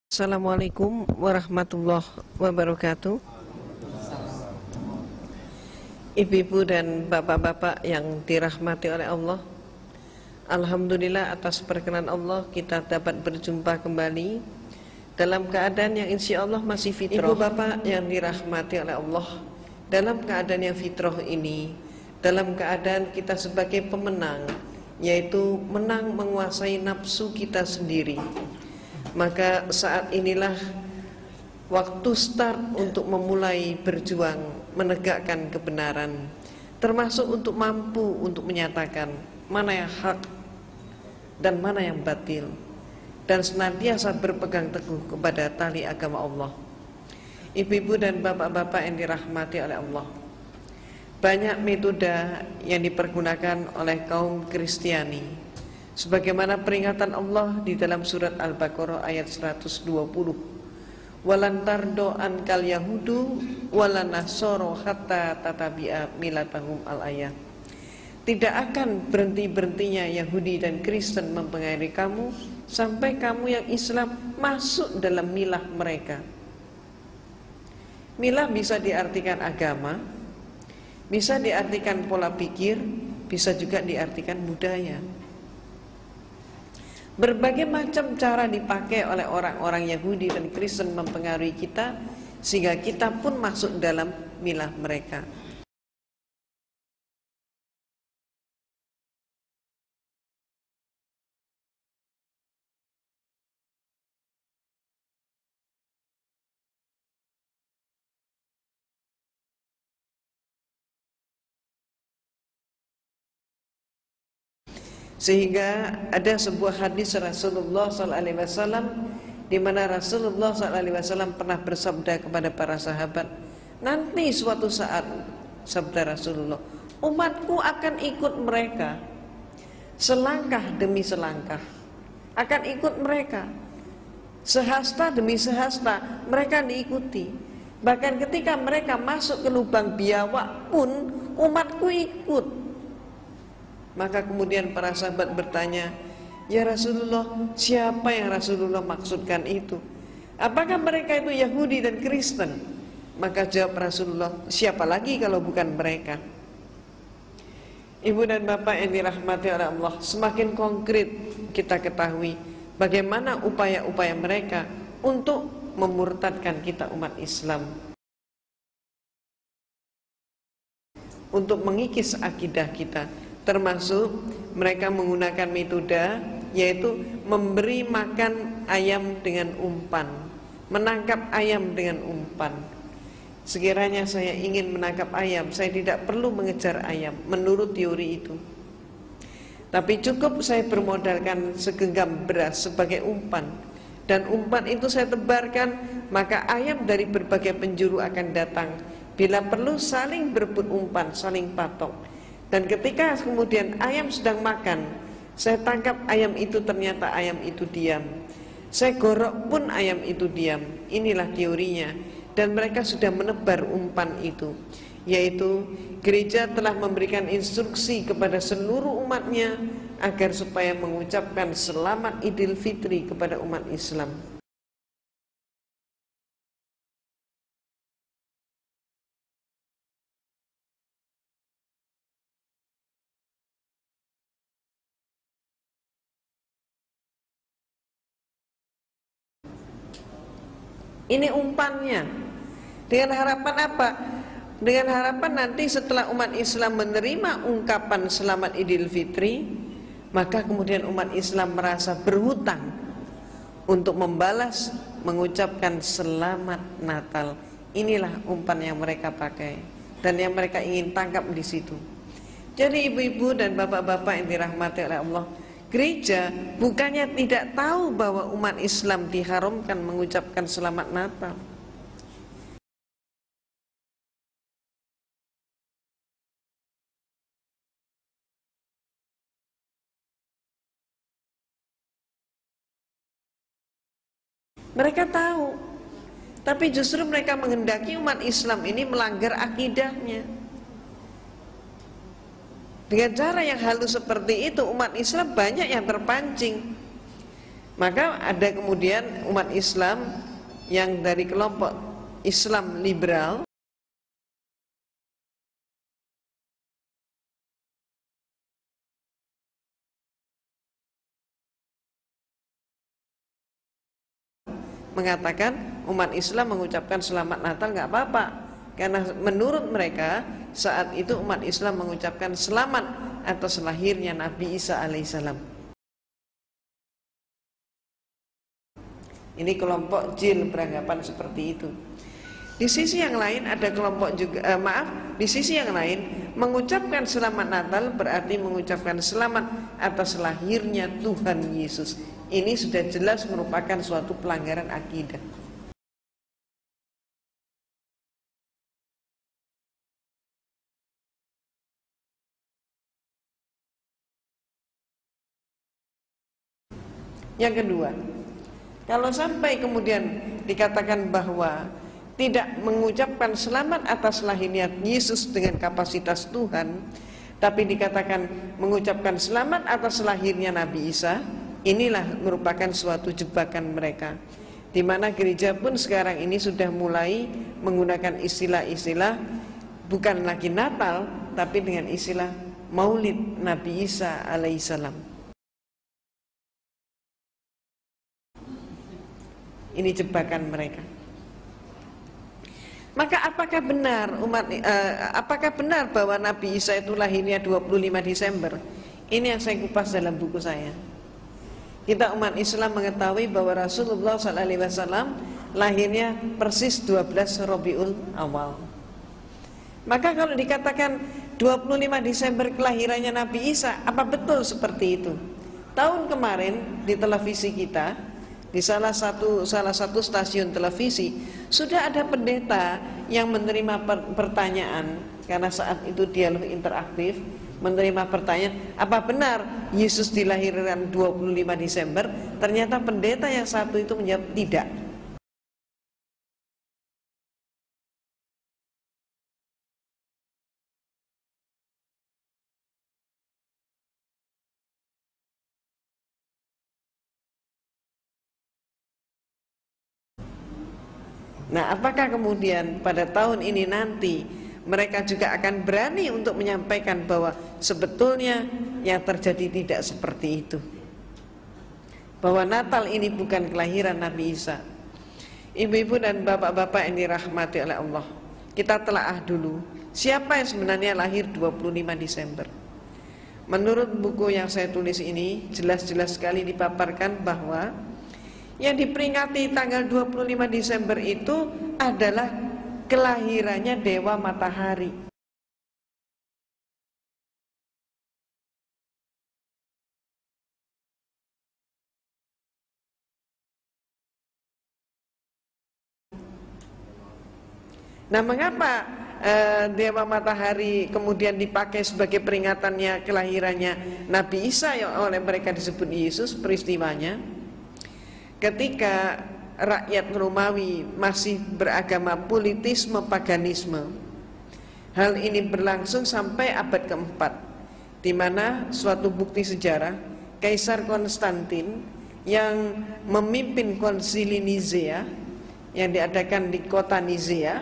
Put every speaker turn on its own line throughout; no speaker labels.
Assalamualaikum warahmatullahi wabarakatuh. Ibu-ibu dan bapak-bapak yang dirahmati oleh Allah, alhamdulillah atas perkenan Allah kita dapat berjumpa kembali dalam keadaan yang insya Allah masih fitrah. Ibu bapak yang dirahmati oleh Allah, dalam keadaan yang fitrah ini, dalam keadaan kita sebagai pemenang, yaitu menang menguasai nafsu kita sendiri, maka saat inilah waktu start untuk memulai berjuang menegakkan kebenaran, termasuk untuk mampu untuk menyatakan mana yang hak dan mana yang batil, dan senantiasa berpegang teguh kepada tali agama Allah. Ibu-ibu dan bapak-bapak yang dirahmati oleh Allah, banyak metode yang dipergunakan oleh kaum Kristiani, sebagaimana peringatan Allah di dalam surat Al-Baqarah ayat 120, walan tardo ankal yahudu walan nasoro hatta tatabi'a milatahum al-ayat. Tidak akan berhenti-berhentinya Yahudi dan Kristen mempengaruhi kamu sampai kamu yang Islam masuk dalam milah mereka. Milah bisa diartikan agama, bisa diartikan pola pikir, bisa juga diartikan budaya. Berbagai macam cara dipakai oleh orang-orang Yahudi dan Kristen mempengaruhi kita, sehingga kita pun masuk dalam milah mereka. Sehingga ada sebuah hadis Rasulullah SAW di mana Rasulullah SAW pernah bersabda kepada para sahabat, nanti suatu saat, sabda Rasulullah, umatku akan ikut mereka selangkah demi selangkah, akan ikut mereka sehasta demi sehasta, mereka diikuti. Bahkan ketika mereka masuk ke lubang biawak pun umatku ikut. Maka kemudian para sahabat bertanya, ya Rasulullah, siapa yang Rasulullah maksudkan itu? Apakah mereka itu Yahudi dan Kristen? Maka jawab Rasulullah, siapa lagi kalau bukan mereka? Ibu dan bapak yang dirahmati oleh Allah, semakin konkret kita ketahui bagaimana upaya-upaya mereka untuk memurtadkan kita umat Islam, untuk mengikis akidah kita. Termasuk mereka menggunakan metode, yaitu memberi makan ayam dengan umpan, menangkap ayam dengan umpan. Sekiranya saya ingin menangkap ayam, saya tidak perlu mengejar ayam menurut teori itu, tapi cukup saya bermodalkan segenggam beras sebagai umpan, dan umpan itu saya tebarkan, maka ayam dari berbagai penjuru akan datang. Bila perlu saling berebut umpan, saling patok. Dan ketika kemudian ayam sedang makan, saya tangkap ayam itu, ternyata ayam itu diam. Saya gorok pun ayam itu diam. Inilah teorinya. Dan mereka sudah menebar umpan itu, yaitu gereja telah memberikan instruksi kepada seluruh umatnya agar supaya mengucapkan selamat Idul Fitri kepada umat Islam. Ini umpannya. Dengan harapan apa? Dengan harapan nanti setelah umat Islam menerima ungkapan selamat Idul Fitri, maka kemudian umat Islam merasa berhutang untuk membalas, mengucapkan selamat Natal. Inilah umpan yang mereka pakai dan yang mereka ingin tangkap di situ. Jadi ibu-ibu dan bapak-bapak yang dirahmati oleh Allah, gereja bukannya tidak tahu bahwa umat Islam diharamkan mengucapkan selamat Natal. Mereka tahu, tapi justru mereka menghendaki umat Islam ini melanggar akidahnya. Dengan cara yang halus seperti itu, umat Islam banyak yang terpancing. Maka ada kemudian umat Islam yang dari kelompok Islam liberal mengatakan umat Islam mengucapkan selamat Natal nggak apa-apa, karena menurut mereka saat itu umat Islam mengucapkan selamat atas lahirnya Nabi Isa alaihissalam. Ini kelompok jil beranggapan seperti itu. Di sisi yang lain ada kelompok juga di sisi yang lain mengucapkan selamat Natal berarti mengucapkan selamat atas lahirnya Tuhan Yesus. Ini sudah jelas merupakan suatu pelanggaran akidah. Yang kedua, kalau sampai kemudian dikatakan bahwa tidak mengucapkan selamat atas lahirnya Yesus dengan kapasitas Tuhan, tapi dikatakan mengucapkan selamat atas lahirnya Nabi Isa, inilah merupakan suatu jebakan mereka, di mana gereja pun sekarang ini sudah mulai menggunakan istilah-istilah bukan lagi Natal, tapi dengan istilah Maulid Nabi Isa alaihissalam. Ini jebakan mereka. Maka apakah benar bahwa Nabi Isa itu lahirnya 25 Desember? Ini yang saya kupas dalam buku saya. Kita umat Islam mengetahui bahwa Rasulullah SAW lahirnya persis 12 Rabiul Awal. Maka kalau dikatakan 25 Desember kelahirannya Nabi Isa, apa betul seperti itu? Tahun kemarin di televisi kita, di salah satu stasiun televisi, sudah ada pendeta yang menerima pertanyaan, karena saat itu dialog interaktif, menerima pertanyaan, apa benar Yesus dilahirkan 25 Desember? Ternyata pendeta yang satu itu menjawab tidak. Nah, apakah kemudian pada tahun ini nanti mereka juga akan berani untuk menyampaikan bahwa sebetulnya yang terjadi tidak seperti itu, bahwa Natal ini bukan kelahiran Nabi Isa? Ibu-ibu dan bapak-bapak yang dirahmati oleh Allah, kita telaah dulu siapa yang sebenarnya lahir 25 Desember. Menurut buku yang saya tulis ini jelas-jelas sekali dipaparkan bahwa yang diperingati tanggal 25 Desember itu adalah kelahirannya Dewa Matahari. Nah, mengapa Dewa Matahari kemudian dipakai sebagai peringatannya kelahirannya Nabi Isa yang oleh mereka disebut Yesus? Peristiwanya ketika rakyat Romawi masih beragama politisme paganisme. Hal ini berlangsung sampai abad keempat, di mana suatu bukti sejarah Kaisar Konstantin yang memimpin konsili Nizea yang diadakan di kota Nizea,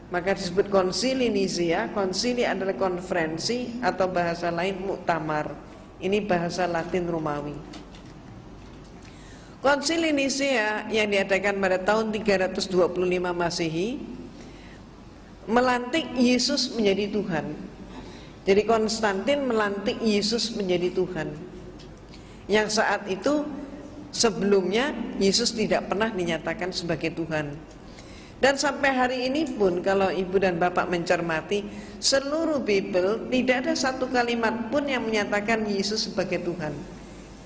maka disebut konsili Nizea. Konsili adalah konferensi atau bahasa lain muktamar. Ini bahasa Latin Romawi. Konsili Nisea yang diadakan pada tahun 325 Masehi melantik Yesus menjadi Tuhan. Jadi Konstantin melantik Yesus menjadi Tuhan, yang saat itu sebelumnya Yesus tidak pernah dinyatakan sebagai Tuhan. Dan sampai hari ini pun kalau ibu dan bapak mencermati seluruh Bible, tidak ada satu kalimat pun yang menyatakan Yesus sebagai Tuhan.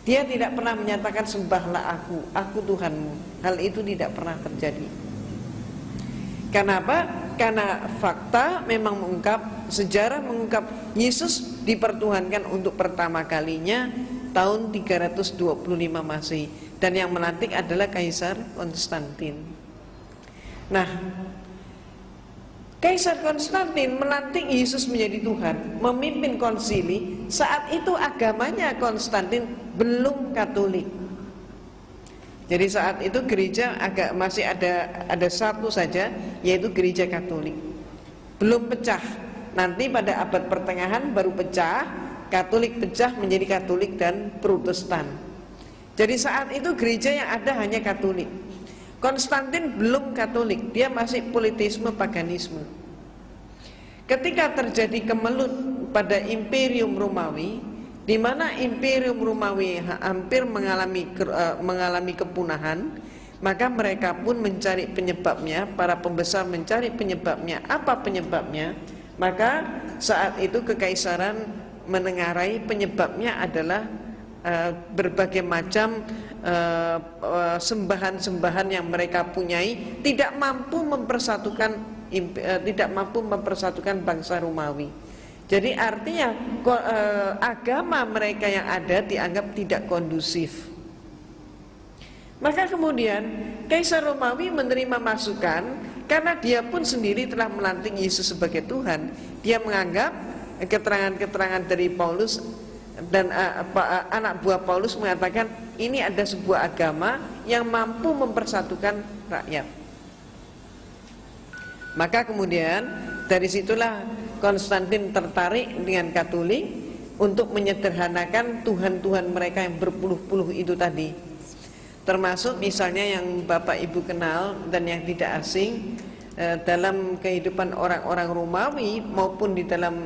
Dia tidak pernah menyatakan sembahlah aku Tuhanmu. Hal itu tidak pernah terjadi. Kenapa? Karena fakta memang mengungkap, sejarah mengungkap Yesus dipertuhankan untuk pertama kalinya tahun 325 Masehi, dan yang melantik adalah Kaisar Konstantin. Nah, Kaisar Konstantin melantik Yesus menjadi Tuhan, memimpin konsili. Saat itu agamanya Konstantin belum Katolik. Jadi saat itu gereja masih ada satu saja, yaitu gereja Katolik. Belum pecah. Nanti pada abad pertengahan baru pecah, Katolik pecah menjadi Katolik dan Protestan. Jadi saat itu gereja yang ada hanya Katolik. Konstantin belum Katolik, dia masih politisme paganisme. Ketika terjadi kemelut pada Imperium Romawi, di mana Imperium Romawi hampir mengalami kepunahan, maka mereka pun mencari penyebabnya. Para pembesar mencari penyebabnya. Apa penyebabnya? Maka saat itu kekaisaran menengarai penyebabnya adalah berbagai macam sembahan-sembahan yang mereka punyai tidak mampu mempersatukan bangsa Romawi. Jadi artinya agama mereka yang ada dianggap tidak kondusif. Maka kemudian Kaisar Romawi menerima masukan, karena dia pun sendiri telah melantik Yesus sebagai Tuhan. Dia menganggap keterangan-keterangan dari Paulus dan anak buah Paulus mengatakan ini ada sebuah agama yang mampu mempersatukan rakyat. Maka kemudian dari situlah Konstantin tertarik dengan Katolik untuk menyederhanakan Tuhan-Tuhan mereka yang berpuluh-puluh itu tadi. Termasuk misalnya yang Bapak Ibu kenal dan yang tidak asing dalam kehidupan orang-orang Romawi maupun di dalam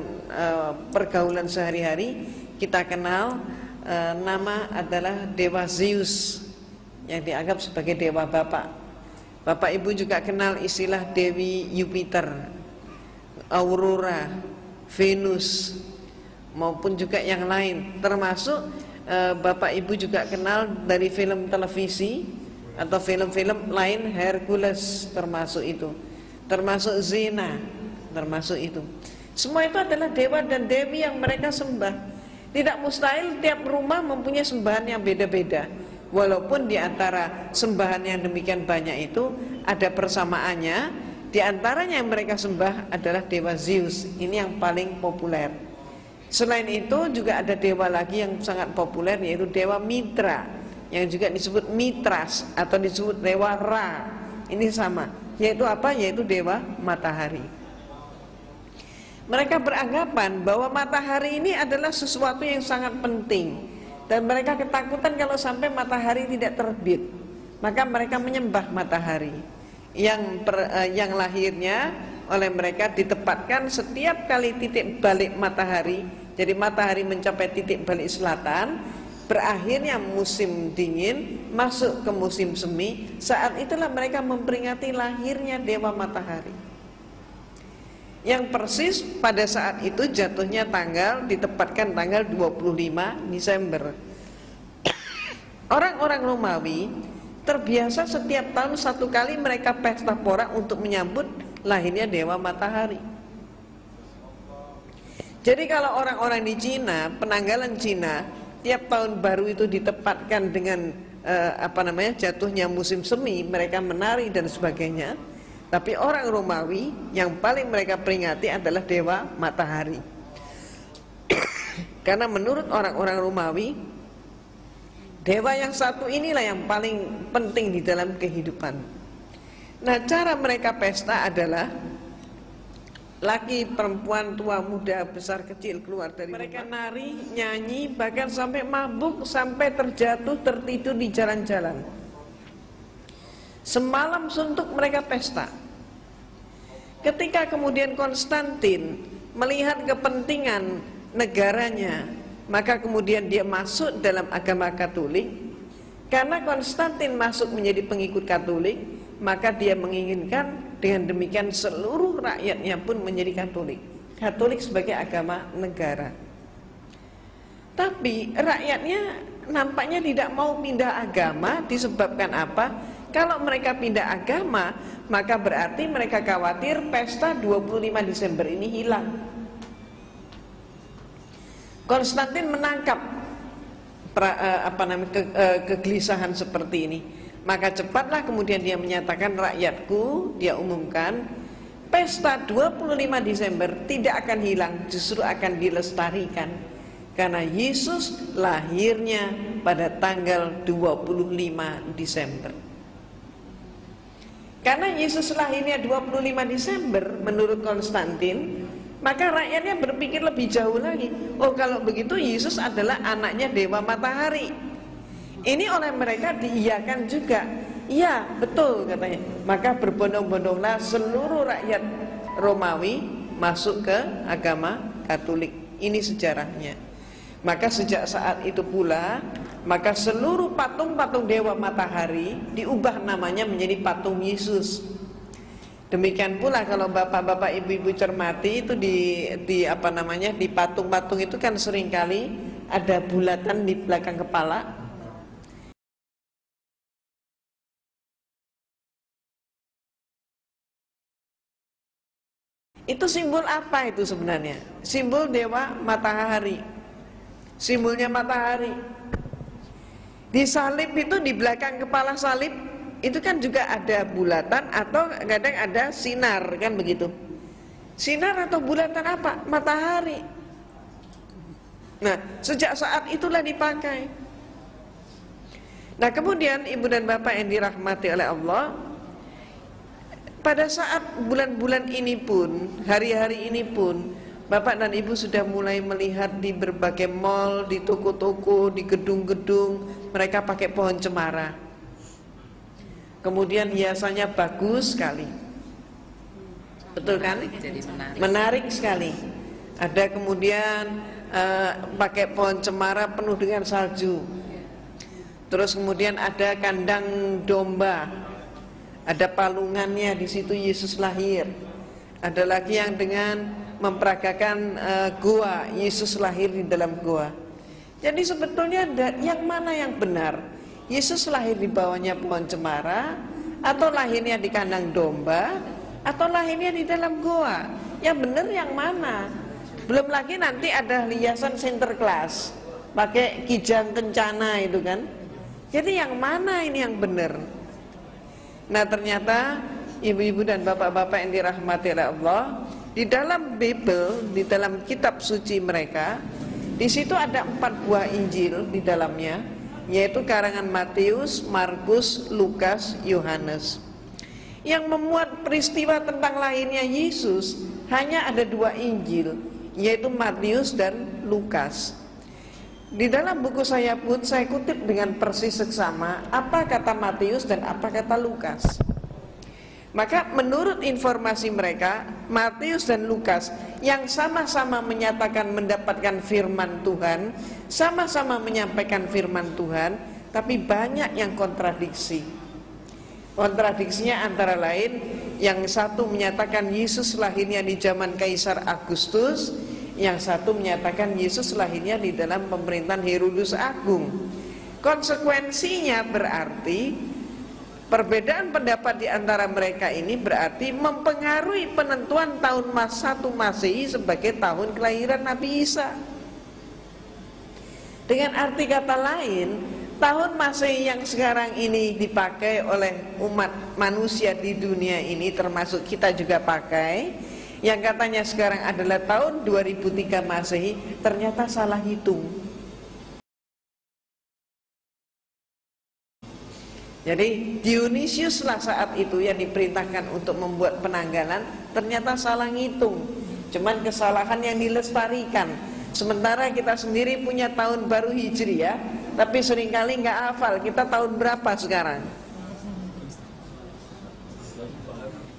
pergaulan sehari-hari, kita kenal nama adalah Dewa Zeus yang dianggap sebagai Dewa Bapak. Bapak Ibu juga kenal istilah Dewi Jupiter, Aurora, Venus, maupun juga yang lain. Termasuk Bapak Ibu juga kenal dari film televisi atau film-film lain, Hercules termasuk itu, termasuk Xena termasuk itu. Semua itu adalah dewa dan dewi yang mereka sembah. Tidak mustahil tiap rumah mempunyai sembahan yang beda-beda. Walaupun di antara sembahan yang demikian banyak itu ada persamaannya. Di antaranya yang mereka sembah adalah Dewa Zeus. Ini yang paling populer. Selain itu juga ada dewa lagi yang sangat populer, yaitu Dewa Mitra, yang juga disebut Mitras atau disebut Dewa Ra. Ini sama, yaitu apa? Yaitu Dewa Matahari. Mereka beranggapan bahwa matahari ini adalah sesuatu yang sangat penting, dan mereka ketakutan kalau sampai matahari tidak terbit. Maka mereka menyembah matahari yang lahirnya oleh mereka ditempatkan setiap kali titik balik matahari. Jadi matahari mencapai titik balik selatan, berakhirnya musim dingin, masuk ke musim semi. Saat itulah mereka memperingati lahirnya Dewa Matahari, yang persis pada saat itu jatuhnya ditempatkan tanggal 25 Desember. Orang-orang Romawi terbiasa setiap tahun satu kali mereka pesta pora untuk menyambut lahirnya Dewa Matahari. Jadi kalau orang-orang di Cina, penanggalan Cina, tiap tahun baru itu ditempatkan dengan jatuhnya musim semi, mereka menari dan sebagainya. Tapi orang Romawi yang paling mereka peringati adalah Dewa Matahari. Karena menurut orang-orang Romawi, dewa yang satu inilah yang paling penting di dalam kehidupan. Nah, cara mereka pesta adalah laki, perempuan, tua, muda, besar, kecil keluar dari mereka rumah. Nari, nyanyi, bahkan sampai mabuk, sampai terjatuh, tertidur di jalan-jalan. Semalam suntuk mereka pesta. Ketika kemudian Konstantin melihat kepentingan negaranya, maka kemudian dia masuk dalam agama Katolik. Karena Konstantin masuk menjadi pengikut Katolik, maka dia menginginkan dengan demikian seluruh rakyatnya pun menjadi Katolik. Katolik sebagai agama negara. Tapi rakyatnya nampaknya tidak mau pindah agama. Disebabkan apa? Kalau mereka pindah agama, maka berarti mereka khawatir pesta 25 Desember ini hilang. Konstantin menangkap kegelisahan seperti ini. Maka cepatlah kemudian dia menyatakan, rakyatku, dia umumkan, pesta 25 Desember tidak akan hilang, justru akan dilestarikan. Karena Yesus lahirnya pada tanggal 25 Desember. Karena Yesus lahirnya 25 Desember menurut Konstantin, maka rakyatnya berpikir lebih jauh lagi. Oh, kalau begitu Yesus adalah anaknya Dewa Matahari. Ini oleh mereka diiyakan juga. Iya, betul katanya. Maka berbondong-bondonglah seluruh rakyat Romawi masuk ke agama Katolik. Ini sejarahnya. Maka sejak saat itu pula, maka seluruh patung-patung Dewa Matahari diubah namanya menjadi patung Yesus. Demikian pula kalau bapak-bapak, ibu-ibu cermati itu di apa namanya, di patung-patung itu kan seringkali ada bulatan di belakang kepala. Itu simbol apa itu sebenarnya? Simbol Dewa Matahari. Simbolnya matahari. Di salib itu, di belakang kepala salib itu kan juga ada bulatan atau kadang ada sinar, kan begitu. Sinar atau bulatan apa? Matahari. Nah, sejak saat itulah dipakai. Nah, kemudian ibu dan bapak yang dirahmati oleh Allah, pada saat bulan-bulan ini pun, hari-hari ini pun, bapak dan ibu sudah mulai melihat di berbagai mall, di toko-toko, di gedung-gedung, mereka pakai pohon cemara. Kemudian hiasannya bagus sekali. Betul kan?
Jadi
menarik sekali. Ada kemudian pakai pohon cemara penuh dengan salju. Terus kemudian ada kandang domba. Ada palungannya, di situ Yesus lahir. Ada lagi yang dengan memperagakan gua, Yesus lahir di dalam gua. Jadi sebetulnya yang mana yang benar? Yesus lahir di bawahnya pohon cemara, atau lahirnya di kandang domba, atau lahirnya di dalam gua? Yang benar yang mana? Belum lagi nanti ada hiasan Sinterklas, pakai kijang kencana itu kan. Jadi yang mana ini yang benar? Nah, ternyata ibu-ibu dan bapak-bapak yang dirahmati oleh Allah, di dalam Bible, di dalam kitab suci mereka, di situ ada 4 buah Injil di dalamnya, yaitu karangan Matius, Markus, Lukas, Yohanes. Yang memuat peristiwa tentang lahirnya Yesus hanya ada 2 Injil, yaitu Matius dan Lukas. Di dalam buku saya pun saya kutip dengan persis seksama apa kata Matius dan apa kata Lukas. Maka menurut informasi mereka, Matius dan Lukas yang sama-sama menyatakan mendapatkan firman Tuhan, sama-sama menyampaikan firman Tuhan, tapi banyak yang kontradiksi. Kontradiksinya antara lain, yang satu menyatakan Yesus lahirnya di zaman Kaisar Agustus, yang satu menyatakan Yesus lahirnya di dalam pemerintahan Herodes Agung. Konsekuensinya berarti perbedaan pendapat di antara mereka ini berarti mempengaruhi penentuan tahun 1 Masehi sebagai tahun kelahiran Nabi Isa. Dengan arti kata lain, tahun Masehi yang sekarang ini dipakai oleh umat manusia di dunia ini, termasuk kita juga pakai, yang katanya sekarang adalah tahun 2003 Masehi, ternyata salah hitung. Jadi Dionysius lah saat itu yang diperintahkan untuk membuat penanggalan, ternyata salah ngitung. Cuman kesalahan yang dilestarikan. Sementara kita sendiri punya tahun baru Hijriah, tapi seringkali nggak hafal kita tahun berapa sekarang.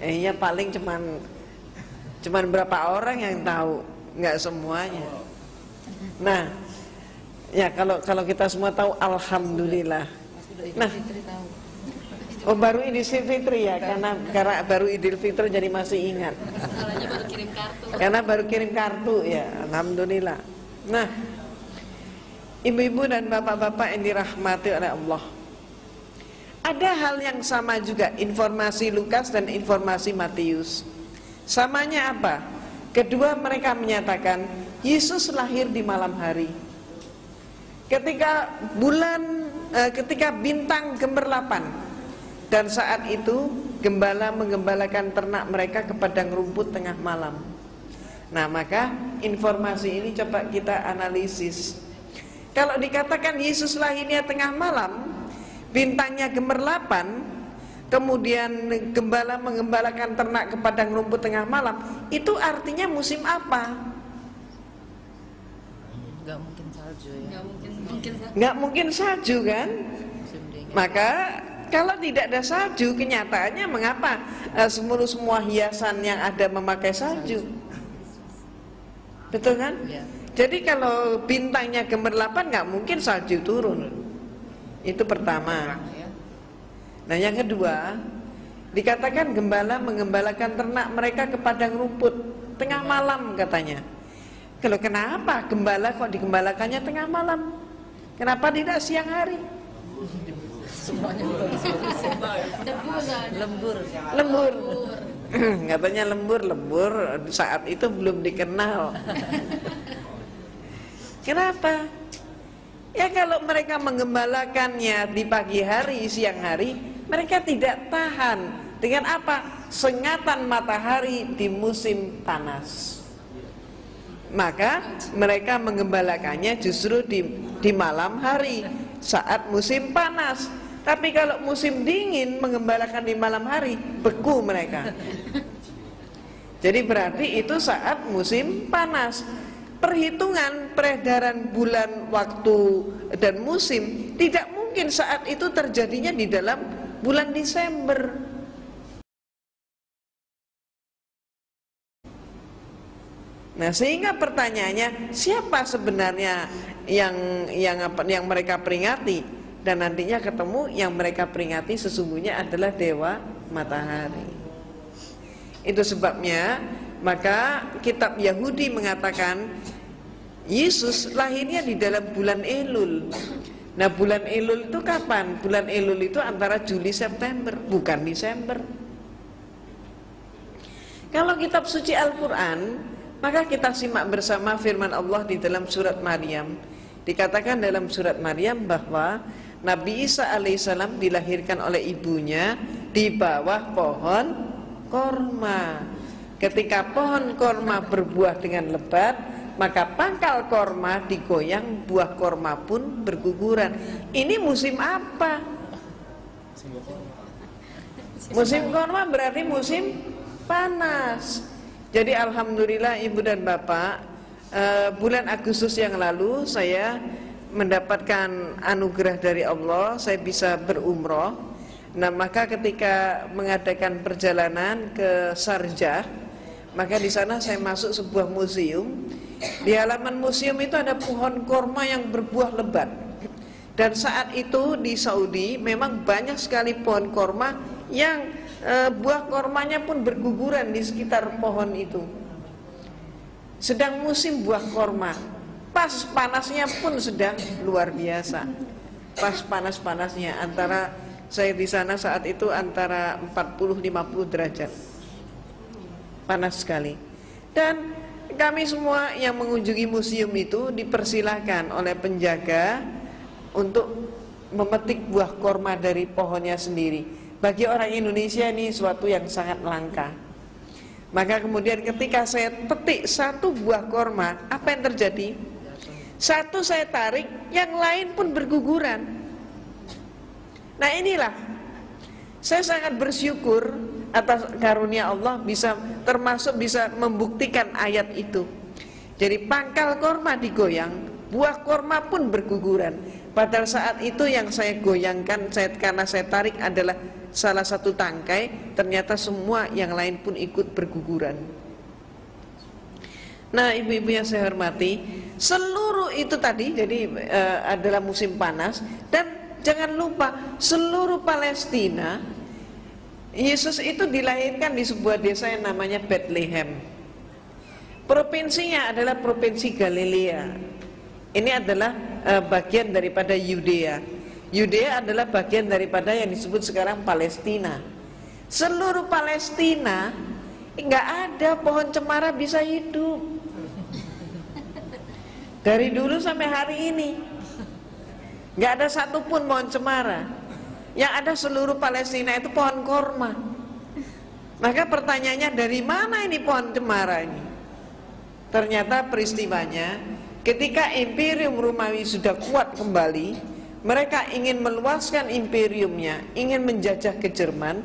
Ya paling cuman berapa orang yang tahu, nggak semuanya. Nah, ya kalau kita semua tahu, alhamdulillah. Nah, oh baru Idul Fitri ya, karena baru Idul Fitri jadi masih ingat.
Baru kirim kartu.
Karena baru kirim kartu ya, alhamdulillah. Nah, ibu-ibu dan bapak-bapak yang dirahmati oleh Allah, ada hal yang sama juga informasi Lukas dan informasi Matius. Samanya apa? Kedua mereka menyatakan Yesus lahir di malam hari. Ketika bintang gemerlapan, dan saat itu gembala menggembalakan ternak mereka ke padang rumput tengah malam. Nah, maka informasi ini coba kita analisis. Kalau dikatakan Yesus lahirnya tengah malam, bintangnya gemerlapan, kemudian gembala mengembalakan ternak ke padang rumput tengah malam, itu artinya musim apa?
Nggak mungkin salju ya.
Nggak mungkin salju kan? Maka kalau tidak ada salju, kenyataannya mengapa semua hiasan yang ada memakai salju? Betul kan?
Ya.
Jadi kalau bintangnya gemerlapan nggak mungkin salju turun. Itu pertama. Nah yang kedua, dikatakan gembala mengembalakan ternak mereka ke padang rumput tengah malam katanya. Kalau kenapa gembala kok digembalakannya tengah malam? Kenapa tidak siang hari?
Semuanya lembur.
Lembur. Katanya lembur saat itu belum dikenal. Kenapa? Ya kalau mereka menggembalakannya di pagi hari, siang hari, mereka tidak tahan dengan apa? Sengatan matahari di musim panas. Maka mereka menggembalakannya justru di malam hari saat musim panas. Tapi kalau musim dingin menggembalakan di malam hari, beku mereka. Jadi berarti itu saat musim panas. Perhitungan peredaran bulan, waktu, dan musim tidak mungkin saat itu terjadinya di dalam bulan Desember. Nah, sehingga pertanyaannya, siapa sebenarnya yang mereka peringati? Dan nantinya ketemu yang mereka peringati sesungguhnya adalah dewa matahari. Itu sebabnya maka kitab Yahudi mengatakan Yesus lahirnya di dalam bulan Elul. Nah, bulan Elul itu kapan? Bulan Elul itu antara Juli September, bukan Desember. Kalau kitab suci Al-Quran, maka kita simak bersama firman Allah di dalam surat Maryam. Dikatakan dalam surat Maryam bahwa Nabi Isa alaihissalam dilahirkan oleh ibunya di bawah pohon korma. Ketika pohon korma berbuah dengan lebat, maka pangkal korma digoyang, buah korma pun berguguran. Ini musim apa? Musim korma berarti musim panas. Jadi alhamdulillah ibu dan bapak, bulan Agustus yang lalu saya mendapatkan anugerah dari Allah, saya bisa berumroh. Nah, maka ketika mengadakan perjalanan ke Sharjah, maka di sana saya masuk sebuah museum. Di halaman museum itu ada pohon korma yang berbuah lebat. Dan saat itu di Saudi memang banyak sekali pohon korma yang buah kormanya pun berguguran di sekitar pohon itu. Sedang musim buah korma, pas panasnya pun sedang luar biasa. Pas panas-panasnya, antara saya di sana saat itu antara 40-50 derajat. Panas sekali. Dan kami semua yang mengunjungi museum itu dipersilahkan oleh penjaga untuk memetik buah korma dari pohonnya sendiri. Bagi orang Indonesia ini suatu yang sangat langka. Maka kemudian ketika saya petik satu buah korma, apa yang terjadi? Satu saya tarik, yang lain pun berguguran. Nah inilah, saya sangat bersyukur atas karunia Allah termasuk bisa membuktikan ayat itu. Jadi pangkal korma digoyang, buah korma pun berguguran. Padahal saat itu yang saya goyangkan, karena saya tarik adalah salah satu tangkai, ternyata semua yang lain pun ikut berguguran. Nah, ibu-ibu yang saya hormati, seluruh itu tadi jadi adalah musim panas. Dan jangan lupa seluruh Palestina, Yesus itu dilahirkan di sebuah desa yang namanya Bethlehem. Provinsinya adalah provinsi Galilea. Ini adalah bagian daripada Yudea. Yudea adalah bagian daripada yang disebut sekarang Palestina. Seluruh Palestina nggak ada pohon cemara bisa hidup. Dari dulu sampai hari ini nggak ada satupun pohon cemara. Yang ada seluruh Palestina itu pohon korma. Maka pertanyaannya, dari mana ini pohon cemara ini? Ternyata peristiwanya Ketika Imperium Romawi sudah kuat kembali, mereka ingin meluaskan imperiumnya, ingin menjajah ke Jerman.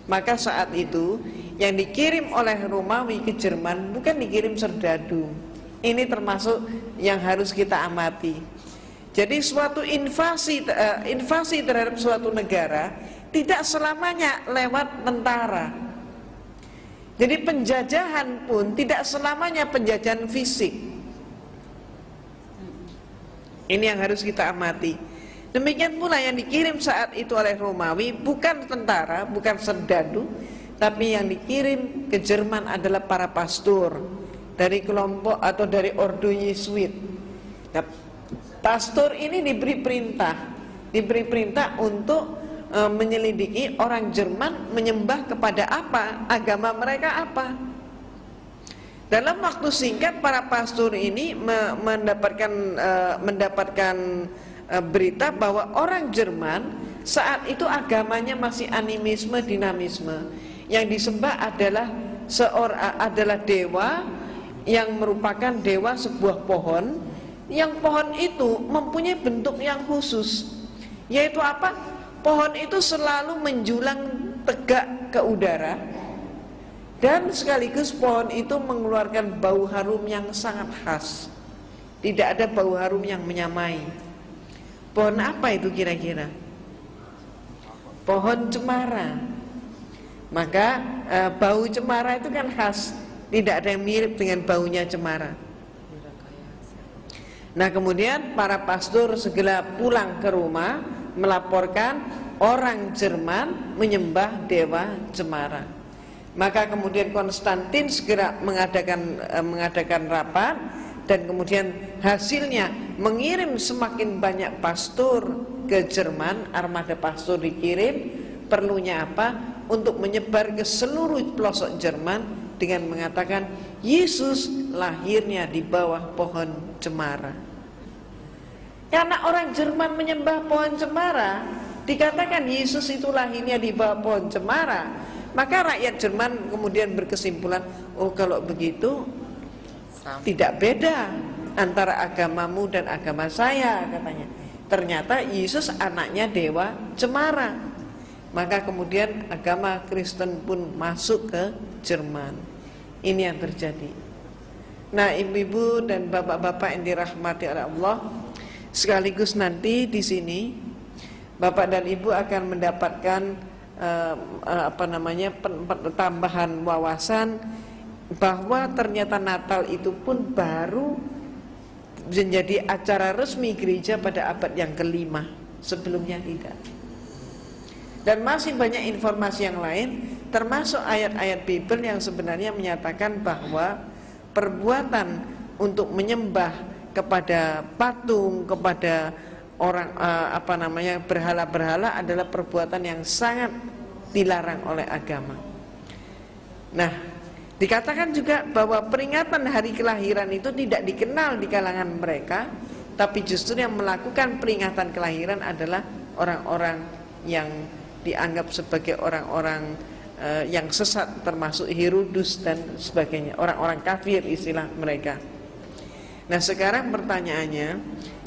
Maka saat itu yang dikirim oleh Romawi ke Jerman bukan dikirim serdadu. Ini termasuk yang harus kita amati. Jadi suatu invasi terhadap suatu negara tidak selamanya lewat tentara. Jadi penjajahan pun tidak selamanya penjajahan fisik. Ini yang harus kita amati. Demikian pula yang dikirim saat itu oleh Romawi bukan tentara, bukan serdadu, tapi yang dikirim ke Jerman adalah para pastor dari kelompok atau dari ordo Yesuit. Nah, pastor ini diberi perintah untuk menyelidiki orang Jerman menyembah kepada apa, agama mereka apa. Dalam waktu singkat para pastor ini mendapatkan berita bahwa orang Jerman saat itu agamanya masih animisme, dinamisme. Yang disembah adalah dewa yang merupakan dewa sebuah pohon, yang pohon itu mempunyai bentuk yang khusus, yaitu apa? Pohon itu selalu menjulang tegak ke udara, dan sekaligus pohon itu mengeluarkan bau harum yang sangat khas. Tidak ada bau harum yang menyamai. Pohon apa itu kira-kira? Pohon cemara. Maka bau cemara itu kan khas. Tidak ada yang mirip dengan baunya cemara. Nah kemudian para pastor segera pulang ke rumah melaporkan orang Jerman menyembah dewa cemara. Maka kemudian Konstantin segera mengadakan rapat, dan kemudian hasilnya mengirim semakin banyak pastor ke Jerman. Armada pastor dikirim, perlunya apa? Untuk menyebar ke seluruh pelosok Jerman dengan mengatakan Yesus lahirnya di bawah pohon cemara. Karena orang Jerman menyembah pohon cemara, dikatakan Yesus itu lahirnya di bawah pohon cemara, maka rakyat Jerman kemudian berkesimpulan, oh kalau begitu tidak beda antara agamamu dan agama saya, katanya. Ternyata Yesus anaknya dewa cemara. Maka kemudian agama Kristen pun masuk ke Jerman. Ini yang terjadi. Nah ibu-ibu dan bapak-bapak yang dirahmati oleh Allah, sekaligus nanti di sini bapak dan ibu akan mendapatkan tambahan wawasan bahwa ternyata Natal itu pun baru menjadi acara resmi gereja pada abad yang ke-5, sebelumnya tidak. Dan masih banyak informasi yang lain, termasuk ayat-ayat Bible yang sebenarnya menyatakan bahwa perbuatan untuk menyembah kepada patung, kepada orang berhala-berhala adalah perbuatan yang sangat dilarang oleh agama. Nah, dikatakan juga bahwa peringatan hari kelahiran itu tidak dikenal di kalangan mereka, tapi justru yang melakukan peringatan kelahiran adalah orang-orang yang dianggap sebagai orang-orang yang sesat, termasuk Herodus dan sebagainya, orang-orang kafir istilah mereka. Nah sekarang pertanyaannya,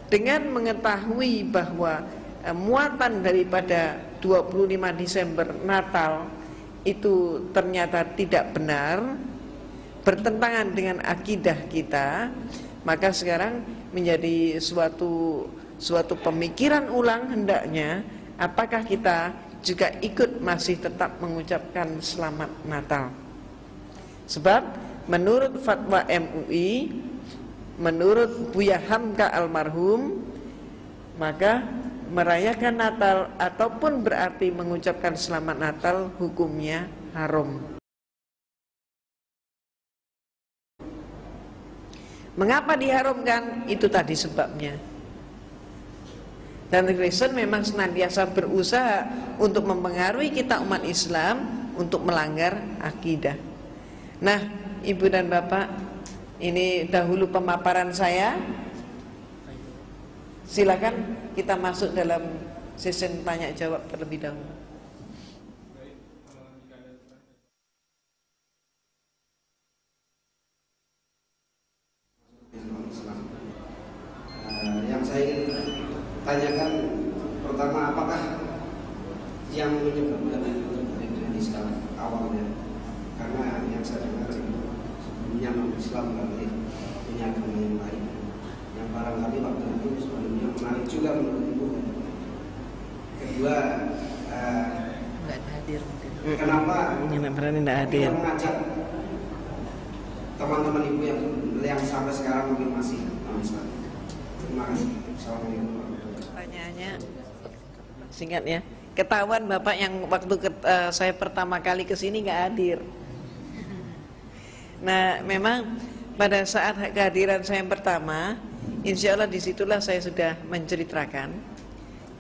dengan mengetahui bahwa muatan daripada 25 Desember Natal itu ternyata tidak benar, bertentangan dengan akidah kita, maka sekarang menjadi suatu pemikiran ulang hendaknya, apakah kita juga ikut masih tetap mengucapkan selamat Natal. Sebab menurut fatwa MUI, menurut Buya Hamka almarhum, maka merayakan Natal ataupun berarti mengucapkan selamat Natal hukumnya haram. Mengapa diharamkan? Itu tadi sebabnya. Dan Kristen memang senantiasa berusaha untuk mempengaruhi kita umat Islam untuk melanggar akidah. Nah, Ibu dan Bapak, ini dahulu pemaparan saya. Silakan kita masuk dalam sesi tanya jawab terlebih dahulu.
tanyakan pertama, apakah yang menyebabkan itu dari Islam awalnya? Karena yang saya dengar sebelumnya non-Islam berarti punya agama yang lain, yang barangkali waktu itu sebelumnya menarik juga menurut ibu. Kedua,
nggak hadir mungkin.
kenapa
Yang berani tidak hadir.
mengajak teman-teman ibu yang sampai sekarang mungkin masih non-Islam? Terima kasih. Assalamualaikum warahmatullahi wabarakatuh.
Pertanyaannya singkat ya. Ketahuan Bapak yang waktu saya pertama kali ke sini nggak hadir. Nah, memang pada saat kehadiran saya yang pertama, insya Allah disitulah saya sudah menceritakan.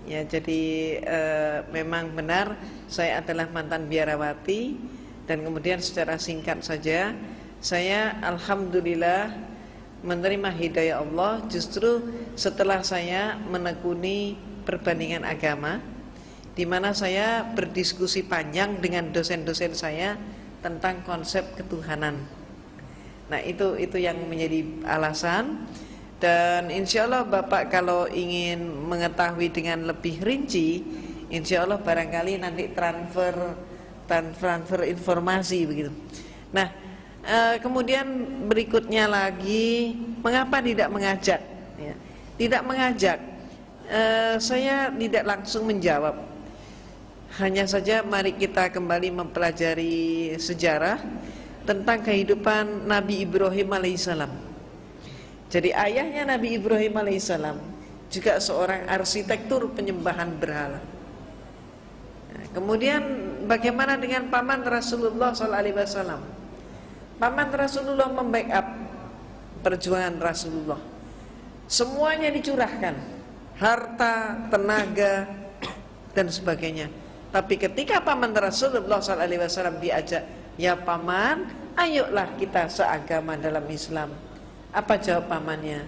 Ya, jadi memang benar saya adalah mantan biarawati, dan kemudian secara singkat saja saya alhamdulillah menerima hidayah Allah justru setelah saya menekuni perbandingan agama, di mana saya berdiskusi panjang dengan dosen-dosen saya tentang konsep ketuhanan. Nah, itu yang menjadi alasan. Dan insya Allah Bapak kalau ingin mengetahui dengan lebih rinci, insya Allah barangkali nanti transfer informasi begitu. Nah, kemudian berikutnya lagi, mengapa tidak mengajak? Ya, tidak mengajak, saya tidak langsung menjawab. Hanya saja mari kita kembali mempelajari sejarah tentang kehidupan Nabi Ibrahim alaihissalam. Jadi ayahnya Nabi Ibrahim alaihissalam juga seorang arsitektur penyembahan berhala. Nah, kemudian bagaimana dengan paman Rasulullah SAW? Paman Rasulullah membackup perjuangan Rasulullah. Semuanya dicurahkan, harta, tenaga, dan sebagainya. Tapi ketika paman Rasulullah SAW diajak, ya paman, ayolah kita seagama dalam Islam. Apa jawab pamannya?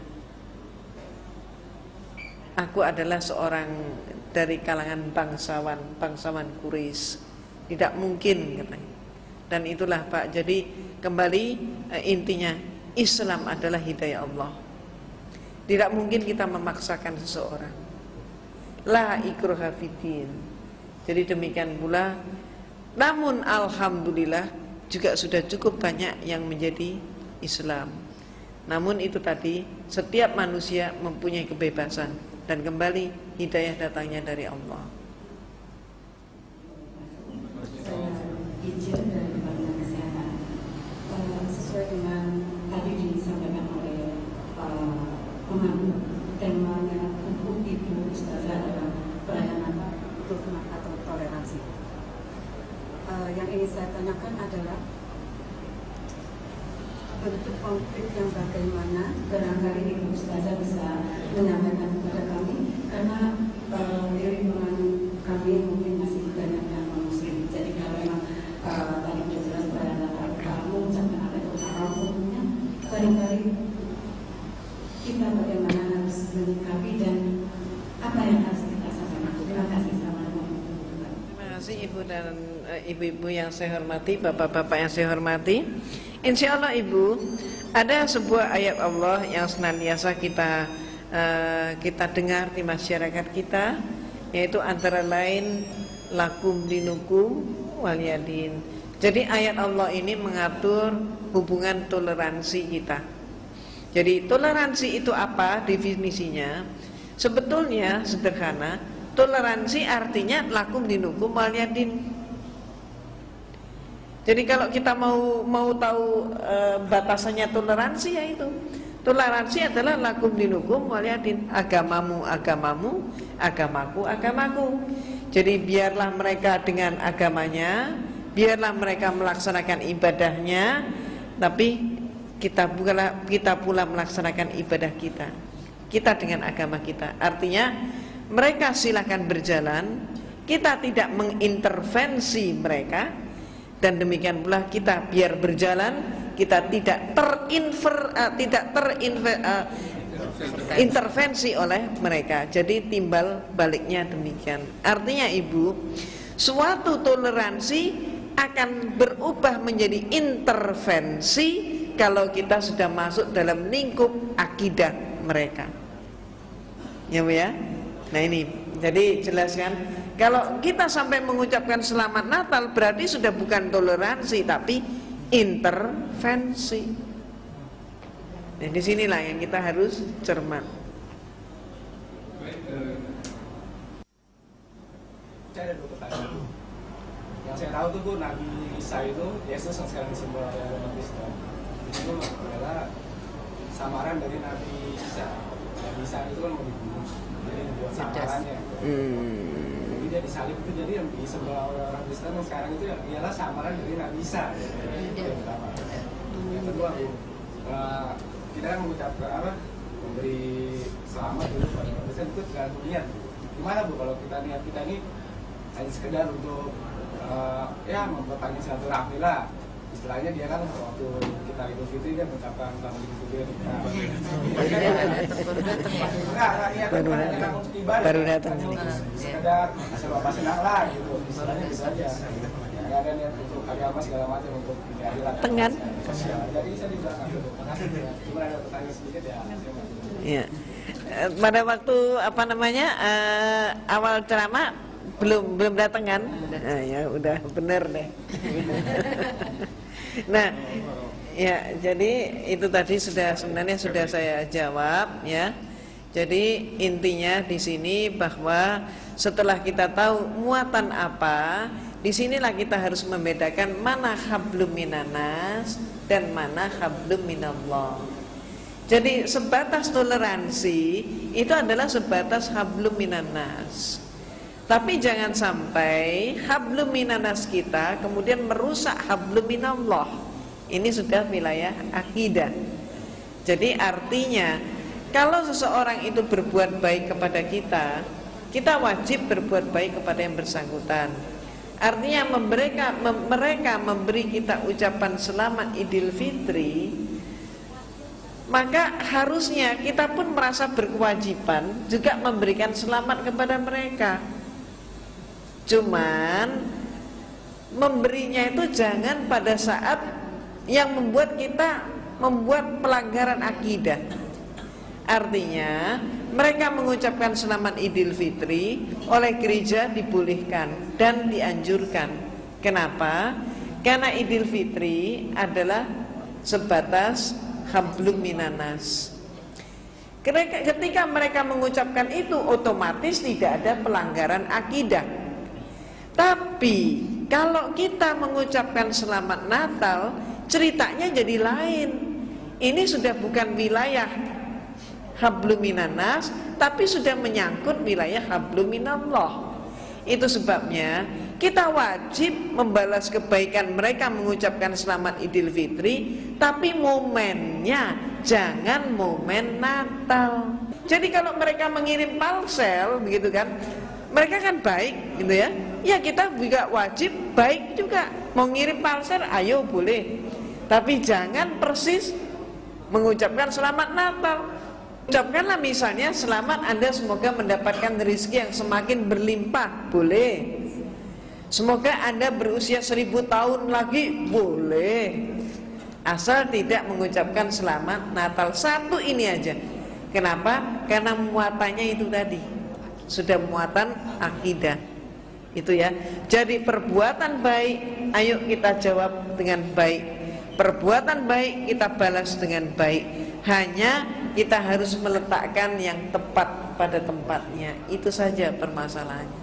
Aku adalah seorang dari kalangan bangsawan Quraisy. Tidak mungkin katanya. Dan itulah Pak, jadi kembali intinya Islam adalah hidayah Allah. Tidak mungkin kita memaksakan seseorang. La ikraha fiddin. Jadi demikian pula. Namun alhamdulillah juga sudah cukup banyak yang menjadi Islam. Namun itu tadi, setiap manusia mempunyai kebebasan, dan kembali hidayah datangnya dari Allah.
Izin dari Kementerian Kesehatan, sesuai dengan tadi disampaikan oleh pemandu, temanya untuk Ibu Ustazah adalah pelayanan hikmah atau toleransi. Yang ingin saya tanyakan adalah bentuk konflik yang bagaimana, barangkali Ibu Ustazah bisa menyampaikan kepada kami, karena di lingkungan kami mungkin masih banyak yang non-muslim. Jadi kalau memang tadi sudah jelas pelayanan kamu ucapkan apa itu haram hukumnya, barangkali kita bagaimana harus menyikapi dan apa yang harus kita sampaikan. Terima kasih.
Terima kasih Ibu dan ibu-ibu yang saya hormati, bapak-bapak yang saya hormati. Insya Allah Ibu, ada sebuah ayat Allah yang senantiasa kita dengar di masyarakat kita, yaitu antara lain lakum dinukum waliyadin. Jadi ayat Allah ini mengatur hubungan toleransi kita. Jadi toleransi itu apa definisinya? Sebetulnya sederhana, toleransi artinya lakum dinukum waliyadin. Jadi kalau kita mau tahu batasannya toleransi, ya itu. Toleransi adalah lakum dinukum waliyadin, agamamu agamamu, agamaku agamaku. Jadi biarlah mereka dengan agamanya, biarlah mereka melaksanakan ibadahnya, tapi kita pula melaksanakan ibadah kita dengan agama kita. Artinya mereka silakan berjalan, kita tidak mengintervensi mereka. Dan demikian pula kita biar berjalan, kita tidak terintervensi oleh mereka. Jadi timbal baliknya demikian. Artinya Ibu, suatu toleransi akan berubah menjadi intervensi kalau kita sudah masuk dalam lingkup akidah mereka. Ya Bu ya? Nah ini, jadi jelaskan, kalau kita sampai mengucapkan selamat Natal berarti sudah bukan toleransi tapi intervensi. Nah disinilah yang kita harus cermat.
Saya ada 2 pertanyaan. Yang saya tahu tuh Bu, Nabi Isa itu, Yesus yang sekarang disembah oleh umat Kristen, itu adalah samaran dari Nabi Isa. Nabi Isa itu kan mau dibunuh, jadi buat samarannya. Jadi dia disalib itu, jadi yang disembah oleh orang Kristen yang sekarang itu ialah samaran dari Nabi Isa. Itu yang pertama. Yang kedua Bu, kita kan mengucapkan apa? Memberi selamat dulu pada orang Kristen itu tergantung niat. Gimana Bu kalau kita niat kita ini hanya sekedar untuk ya memperpanjang silaturahmi lah, istilahnya dia kan waktu kita Idul Fitri dia mengucapkan selamat Idul Fitri
baru datang
sekedar asal bapak senang lah gitu, istilahnya bisa aja nggak ada niat untuk agama segala macam untuk keadilan
tengan
sosial. Jadi saya dibilang cuma ada pertanyaan sedikit ya.
Iya. Pada waktu apa namanya awal ceramah belum datang kan? Nah, ya udah bener deh. Nah, ya jadi itu tadi sebenarnya sudah saya jawab ya. Jadi intinya di sini bahwa setelah kita tahu muatan apa, disinilah kita harus membedakan mana hablum minanas dan mana hablum minallah. Jadi sebatas toleransi itu adalah sebatas hablum minanas. Tapi jangan sampai hablum minanas kita kemudian merusak hablum minallah. Ini sudah wilayah akidah. Jadi artinya kalau seseorang itu berbuat baik kepada kita, kita wajib berbuat baik kepada yang bersangkutan. Artinya mereka memberi kita ucapan selamat Idul Fitri, maka harusnya kita pun merasa berkewajiban juga memberikan selamat kepada mereka. Cuman memberinya itu jangan pada saat yang membuat kita membuat pelanggaran akidah. Artinya mereka mengucapkan selamat Idul Fitri oleh gereja dibolehkan dan dianjurkan. Kenapa? Karena Idul Fitri adalah sebatas hablum minanas. Ketika mereka mengucapkan itu otomatis tidak ada pelanggaran akidah. Tapi kalau kita mengucapkan selamat Natal, ceritanya jadi lain. Ini sudah bukan wilayah hablum minanas, tapi sudah menyangkut wilayah hablum minallah. Itu sebabnya kita wajib membalas kebaikan mereka mengucapkan selamat Idul Fitri, tapi momennya jangan momen Natal. Jadi kalau mereka mengirim parcel begitu kan, mereka kan baik gitu ya. Ya kita juga wajib baik juga. Mau ngirim parcel ayo boleh, tapi jangan persis mengucapkan selamat Natal. Ucapkanlah misalnya selamat Anda semoga mendapatkan rezeki yang semakin berlimpah, boleh. Semoga Anda berusia 1000 tahun lagi, boleh. Asal tidak mengucapkan selamat Natal. Satu ini aja. Kenapa? Karena muatannya itu tadi sudah muatan akidah. Itu ya. Jadi perbuatan baik ayo kita jawab dengan baik. Perbuatan baik kita balas dengan baik. Hanya kita harus meletakkan yang tepat pada tempatnya. Itu saja permasalahannya.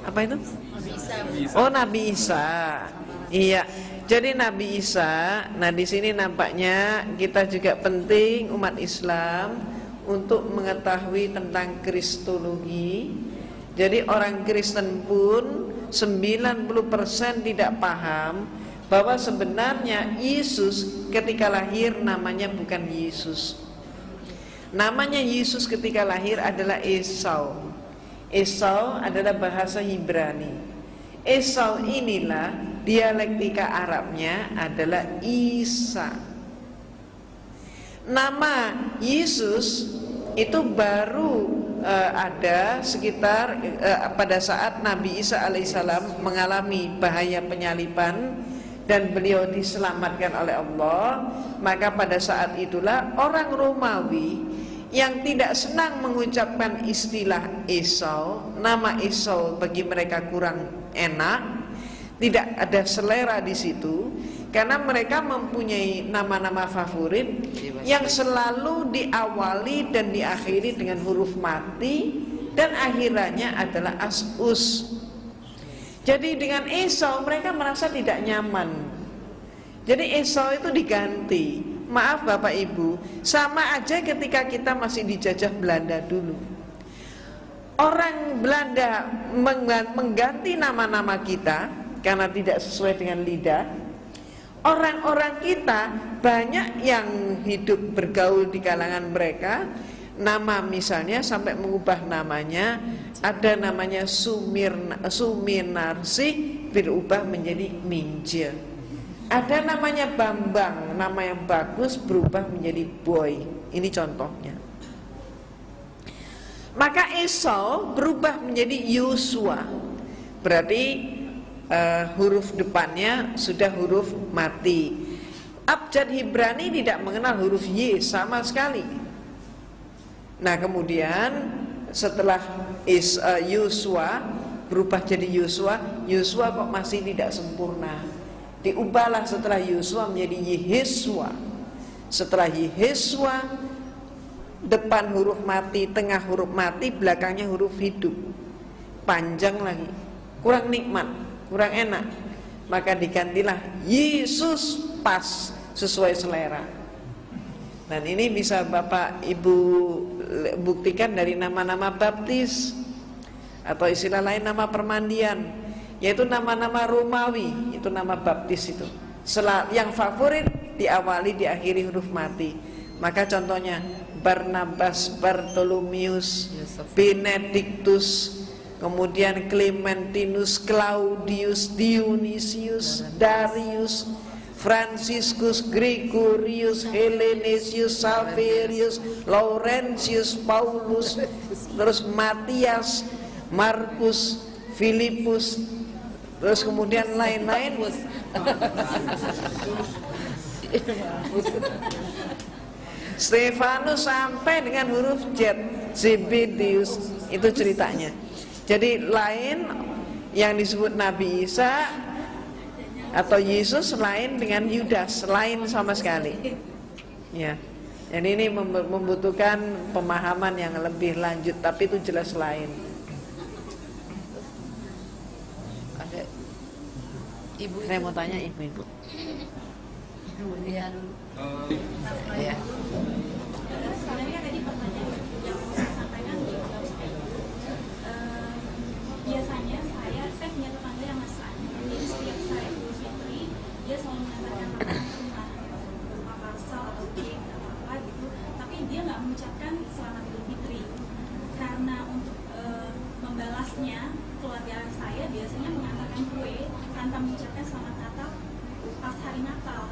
Apa itu? Oh, Nabi Isa. Iya. Jadi Nabi Isa, nah di sini nampaknya kita juga penting umat Islam untuk mengetahui tentang kristologi. Jadi orang Kristen pun 90% tidak paham bahwa sebenarnya Yesus ketika lahir namanya bukan Yesus. Namanya Yesus ketika lahir adalah Esau. Esau adalah bahasa Ibrani. Esau inilah dialektika Arabnya adalah Isa. Nama Yesus itu baru ada sekitar pada saat Nabi Isa alaihissalam mengalami bahaya penyaliban dan beliau diselamatkan oleh Allah. Maka pada saat itulah orang Romawi yang tidak senang mengucapkan istilah Esau, nama Esau bagi mereka kurang enak, tidak ada selera di situ, karena mereka mempunyai nama-nama favorit yang selalu diawali dan diakhiri dengan huruf mati dan akhirannya adalah as-us. Jadi dengan Esau mereka merasa tidak nyaman. Jadi Esau itu diganti. Maaf Bapak Ibu, sama aja ketika kita masih dijajah Belanda dulu. Orang Belanda mengganti nama-nama kita karena tidak sesuai dengan lidah. Orang-orang kita banyak yang hidup bergaul di kalangan mereka, nama misalnya sampai mengubah namanya, ada namanya Suminarsi berubah menjadi Minje. Ada namanya Bambang, nama yang bagus berubah menjadi Boy. Ini contohnya. Maka Esau berubah menjadi Yosua. Berarti huruf depannya sudah huruf mati. Abjad Ibrani tidak mengenal huruf Y sama sekali. Nah kemudian setelah Yosua berubah jadi Yosua, Yosua kok masih tidak sempurna. Diubahlah setelah Yosua menjadi Yehesua. Setelah Yehesua, depan huruf mati, tengah huruf mati, belakangnya huruf hidup. Panjang lagi, kurang nikmat, kurang enak. Maka digantilah Yesus, pas sesuai selera. Dan ini bisa Bapak Ibu buktikan dari nama-nama baptis, atau istilah lain nama permandian, yaitu nama-nama Romawi, itu nama baptis itu. Yang favorit diawali diakhiri huruf mati. Maka contohnya Barnabas, Bartolomeus, Benedictus, kemudian Clementinus, Claudius, Dionysius, Darius, Franciscus, Gregorius, Hellenesius, Saverius, Laurentius, Paulus, terus Matias, Markus, Filipus, terus kemudian lain-lain. Stefanus sampai dengan huruf Z, Zebedius, itu ceritanya. Jadi lain yang disebut Nabi Isa atau Yesus lain dengan Yudas, lain sama sekali. Ya. Jadi ini membutuhkan pemahaman yang lebih lanjut, tapi itu jelas lain.
Ibu,
saya mau tanya ibu-ibu.
Iya.
Ya. Sebenarnya tadi pertanyaan yang saya sampaikan biasanya saya punya tetangga yang Nasrani. Jadi setiap saya Idul Fitri, dia selalu mengantarkan makanan berupa parsel atau cake atau apa gitu. Tapi dia nggak mengucapkan selamat Idul Fitri. Karena untuk membalasnya, keluarga saya biasanya mengantarkan kue tanpa mengucapkan selamat Natal pas hari Natal.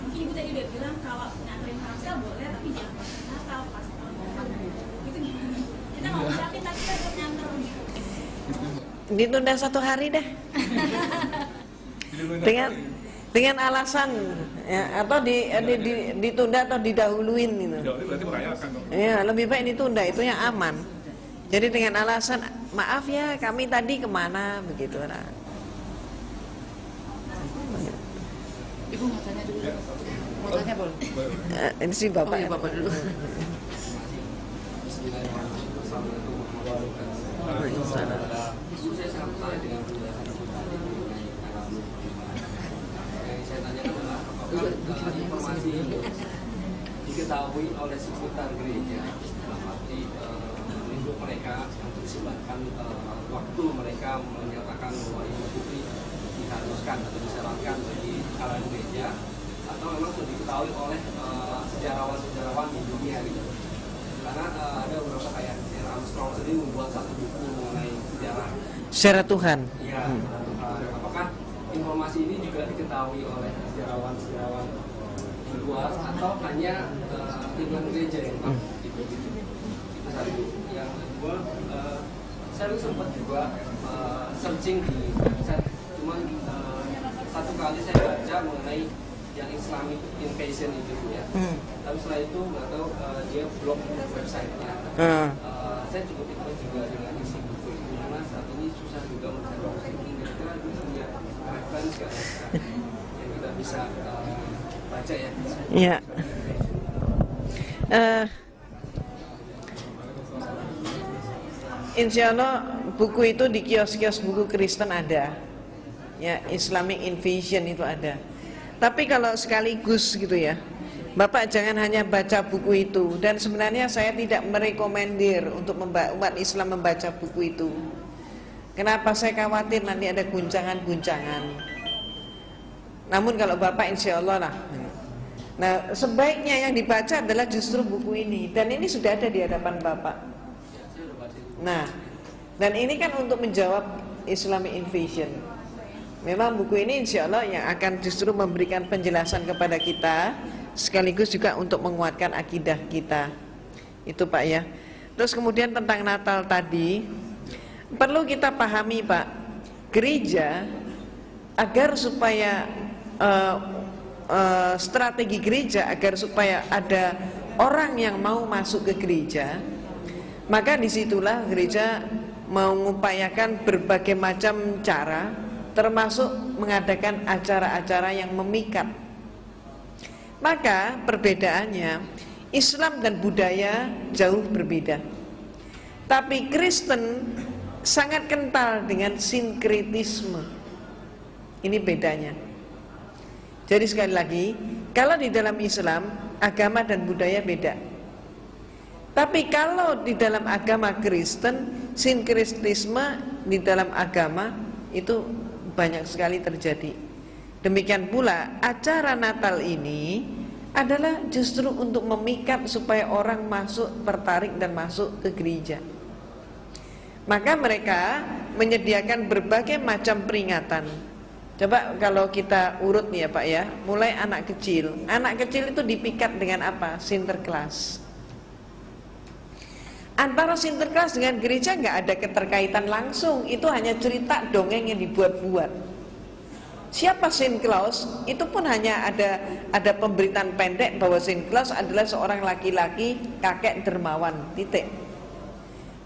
Mungkin ibu tadi udah bilang kalau nganterin parsel boleh, tapi jangan pas Natal, pas tahun baru. Itu gimana? Kita mau ucapin tapi kita tetap nganter gitu.
Ditunda 1 hari deh. dengan alasan ya, atau ditunda atau didahuluin gitu.
Berarti merayakan dong.
Ya, lebih baik ditunda, itu yang aman. Jadi dengan alasan maaf ya kami tadi kemana begitu. Nah.
Ibu mau tanya dulu. Mau tanya boleh?
Ini sih bapak.
Oh, iya, bapak dulu.
Informasi diketahui oleh seputar gereja, arti untuk mereka untuk disebarkan waktu mereka menyatakan bahwa Idul Fitri diharuskan atau disyaratkan bagi kalangan gereja, atau memang sudah diketahui oleh sejarawan-sejarawan di dunia gitu. Karena ada beberapa kayak Armstrong sendiri membuat satu buku mengenai sejarah
Tuhan.
Ya, apakah informasi ini juga diketahui oleh sejarawan-sejarawan di luar atau hanya lingkungan gereja yang tahu? Itu satu. Yang kedua, saya sempat juga searching di website, cuman satu kali saya baca mengenai yang Islamic Invasion itu ya. Tapi setelah itu nggak tahu dia blok websitenya. Saya cukup ikut juga dengan isi buku itu karena saat ini susah juga mencari buku. Kira-kira punya referensi yang kita bisa baca ya.
Iya. Insya Allah buku itu di kios-kios buku Kristen ada, ya, Islamic Invasion itu ada. Tapi kalau sekaligus gitu ya, Bapak jangan hanya baca buku itu. Dan sebenarnya saya tidak merekomendir untuk umat Islam membaca buku itu. Kenapa? Saya khawatir nanti ada guncangan-guncangan. Namun kalau Bapak insya Allah lah. Nah, sebaiknya yang dibaca adalah justru buku ini. Dan ini sudah ada di hadapan Bapak. Nah, dan ini kan untuk menjawab Islamic Invasion. Memang buku ini insya Allah yang akan justru memberikan penjelasan kepada kita, sekaligus juga untuk menguatkan akidah kita. Itu Pak ya. Terus kemudian tentang Natal tadi, perlu kita pahami Pak, gereja agar supaya strategi gereja agar supaya ada orang yang mau masuk ke gereja, maka disitulah gereja mengupayakan berbagai macam cara, termasuk mengadakan acara-acara yang memikat. Maka perbedaannya, Islam dan budaya jauh berbeda. Tapi Kristen sangat kental dengan sinkretisme. Ini bedanya. Jadi sekali lagi, kalau di dalam Islam, agama dan budaya beda. Tapi kalau di dalam agama Kristen, sinkretisme di dalam agama itu banyak sekali terjadi. Demikian pula acara Natal ini adalah justru untuk memikat supaya orang masuk, tertarik dan masuk ke gereja. Maka mereka menyediakan berbagai macam peringatan. Coba kalau kita urut nih ya Pak ya, mulai anak kecil. Anak kecil itu dipikat dengan apa? Sinterklas. Antara Sinterklas dengan gereja nggak ada keterkaitan langsung. Itu hanya cerita dongeng yang dibuat-buat. Siapa Sinterklas? Itu pun hanya ada pemberitaan pendek bahwa Sinterklas adalah seorang laki-laki kakek dermawan. Titik.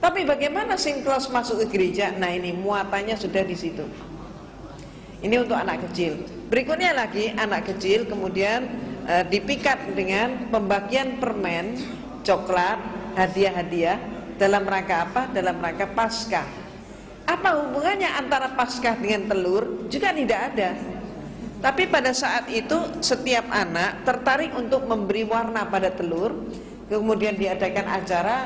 Tapi bagaimana Sinterklas masuk ke gereja? Nah ini muatannya sudah di situ. Ini untuk anak kecil. Berikutnya lagi anak kecil kemudian dipikat dengan pembagian permen, coklat, hadiah-hadiah dalam rangka apa? Dalam rangka Paskah. Apa hubungannya antara Paskah dengan telur? Juga tidak ada. Tapi pada saat itu setiap anak tertarik untuk memberi warna pada telur. Kemudian diadakan acara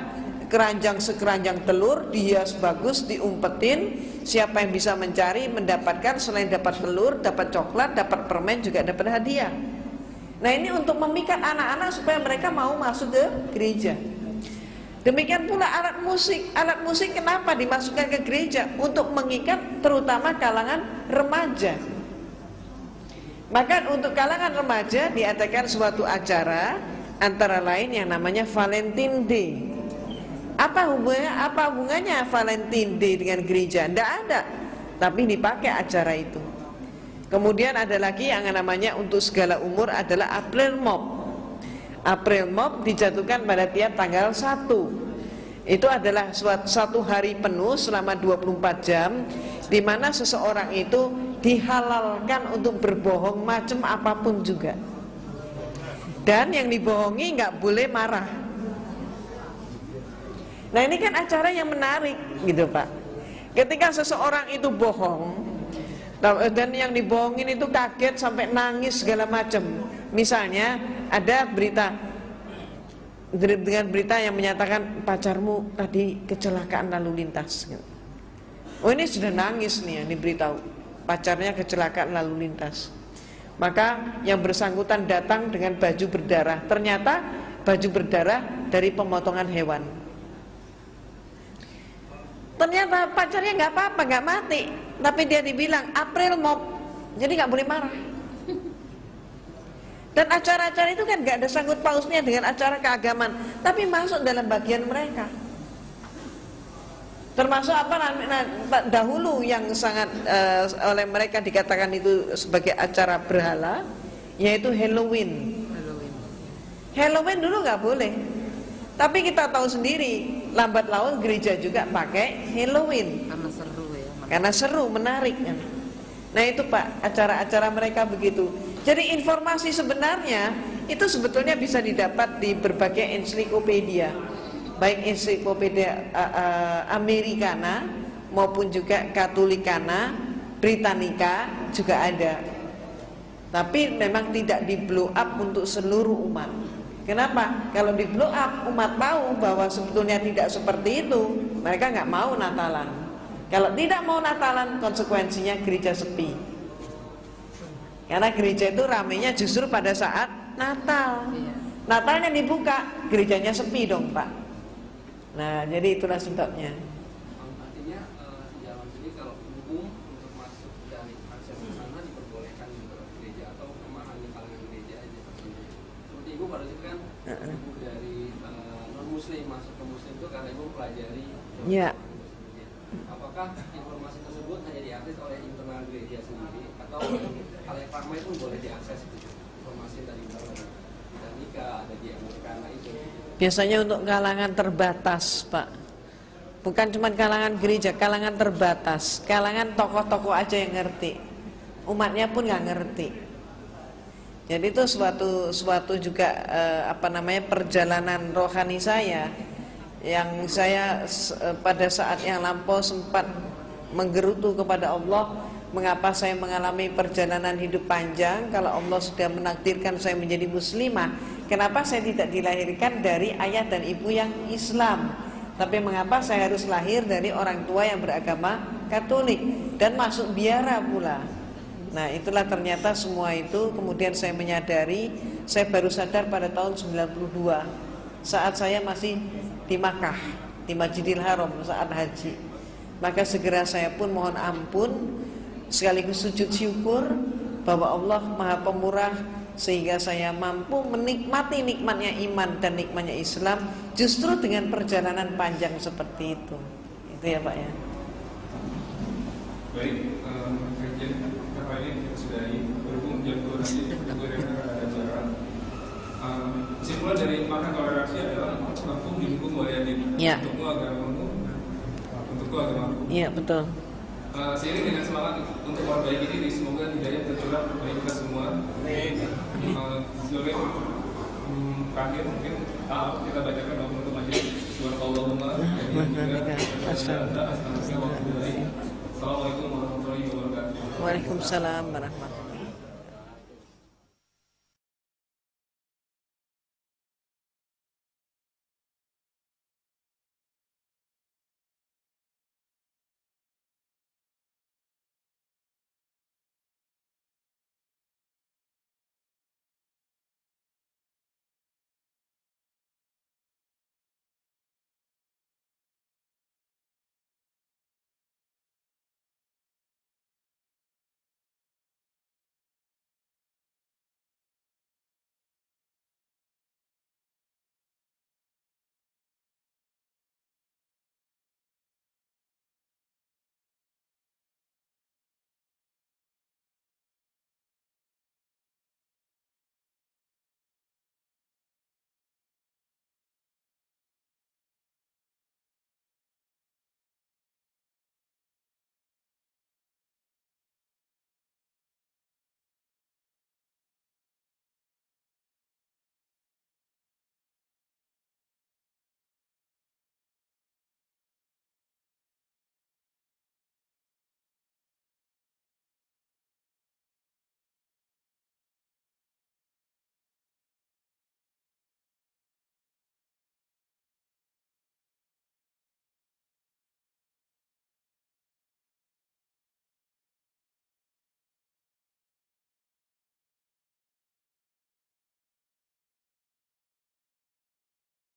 keranjang sekeranjang telur, dihias bagus, diumpetin. Siapa yang bisa mencari mendapatkan, selain dapat telur, dapat coklat, dapat permen, juga dapat hadiah. Nah ini untuk memikat anak-anak supaya mereka mau masuk ke gereja. Demikian pula alat musik. Alat musik kenapa dimasukkan ke gereja? Untuk mengikat terutama kalangan remaja. Maka untuk kalangan remaja diadakan suatu acara, antara lain yang namanya Valentine Day. Apa hubungannya Valentine Day dengan gereja? Tidak ada. Tapi dipakai acara itu. Kemudian ada lagi yang namanya untuk segala umur adalah April Mop. April Mop dijatuhkan pada tiap tanggal 1. Itu adalah suatu hari penuh selama 24 jam di mana seseorang itu dihalalkan untuk berbohong macam apapun juga. Dan yang dibohongi nggak boleh marah. Nah ini kan acara yang menarik gitu Pak. Ketika seseorang itu bohong dan yang dibohongin itu kaget sampai nangis segala macam. Misalnya ada berita dengan berita yang menyatakan pacarmu tadi kecelakaan lalu lintas. Oh ini sudah nangis nih yang diberitahu, pacarnya kecelakaan lalu lintas. Maka yang bersangkutan datang dengan baju berdarah. Ternyata baju berdarah dari pemotongan hewan. Ternyata pacarnya nggak apa-apa, nggak mati, tapi dia dibilang April Mop, jadi nggak boleh marah. Dan acara-acara itu kan nggak ada sangkut pausnya dengan acara keagamaan, tapi masuk dalam bagian mereka. Termasuk apa dahulu yang sangat oleh mereka dikatakan itu sebagai acara berhala, yaitu Halloween. Halloween dulu nggak boleh, tapi kita tahu sendiri lambat laun gereja juga pakai Halloween
Karena seru ya.
karena seru, menarik kan. Nah itu Pak, acara-acara mereka begitu. Jadi informasi sebenarnya itu sebetulnya bisa didapat di berbagai ensiklopedia, baik ensiklopedia Americana maupun juga Katolikana, Britannica juga ada. Tapi memang tidak di blow up untuk seluruh umat. Kenapa? Kalau di blow up, umat tahu bahwa sebetulnya tidak seperti itu, mereka nggak mau Natalan. Kalau tidak mau Natalan, konsekuensinya gereja sepi. Karena gereja itu ramenya justru pada saat Natal. Natalnya dibuka, gerejanya sepi dong Pak. Nah, jadi itulah sebabnya.
Artinya sejauh ini kalau umum untuk masuk dari akses ke sana diperbolehkan ke gereja atau memang hanya kalangan gereja aja. Seperti ibu pada itu kan ibu dari non muslim masuk ke muslim itu karena ibu pelajari.
Iya.
Apakah informasi tersebut hanya diakses oleh internal gereja sendiri atau halayak ramai pun boleh diakses informasi dari nikah ada di Americana itu?
Biasanya untuk kalangan terbatas Pak. Bukan cuma kalangan gereja, kalangan terbatas. Kalangan tokoh-tokoh aja yang ngerti. Umatnya pun nggak ngerti. Jadi itu suatu juga perjalanan rohani saya, yang saya pada saat yang lampau sempat menggerutu kepada Allah, mengapa saya mengalami perjalanan hidup panjang kalau Allah sudah menakdirkan saya menjadi muslimah. Kenapa saya tidak dilahirkan dari ayah dan ibu yang Islam, tapi mengapa saya harus lahir dari orang tua yang beragama Katolik dan masuk biara pula. Nah itulah ternyata semua itu. Kemudian saya menyadari, saya baru sadar pada tahun 92 saat saya masih di Makkah, di Masjidil Haram saat haji. Maka segera saya pun mohon ampun sekaligus sujud syukur bahwa Allah Maha Pemurah, sehingga saya mampu menikmati nikmatnya iman dan nikmatnya Islam justru dengan perjalanan panjang seperti itu. Itu ya Pak ya.
Baik, kajian apa ini kita sudahi, berhubung jam 2 nanti ada acara. Kesimpulan dari makna toleransi adalah mampu didukung oleh adik.
Ya.
Untukmu agamamu, untukku agamaku.
Iya betul.
Seiring dengan semangat untuk memperbaiki diri, semoga hidayah tercurah bagi kita semua. Sebagai terakhir mungkin kita bacakan doa penutup majelis. Subhanallahumma Assalamualaikum warahmatullahi wabarakatuh.
Waalaikumsalam warahmatullahi wabarakatuh.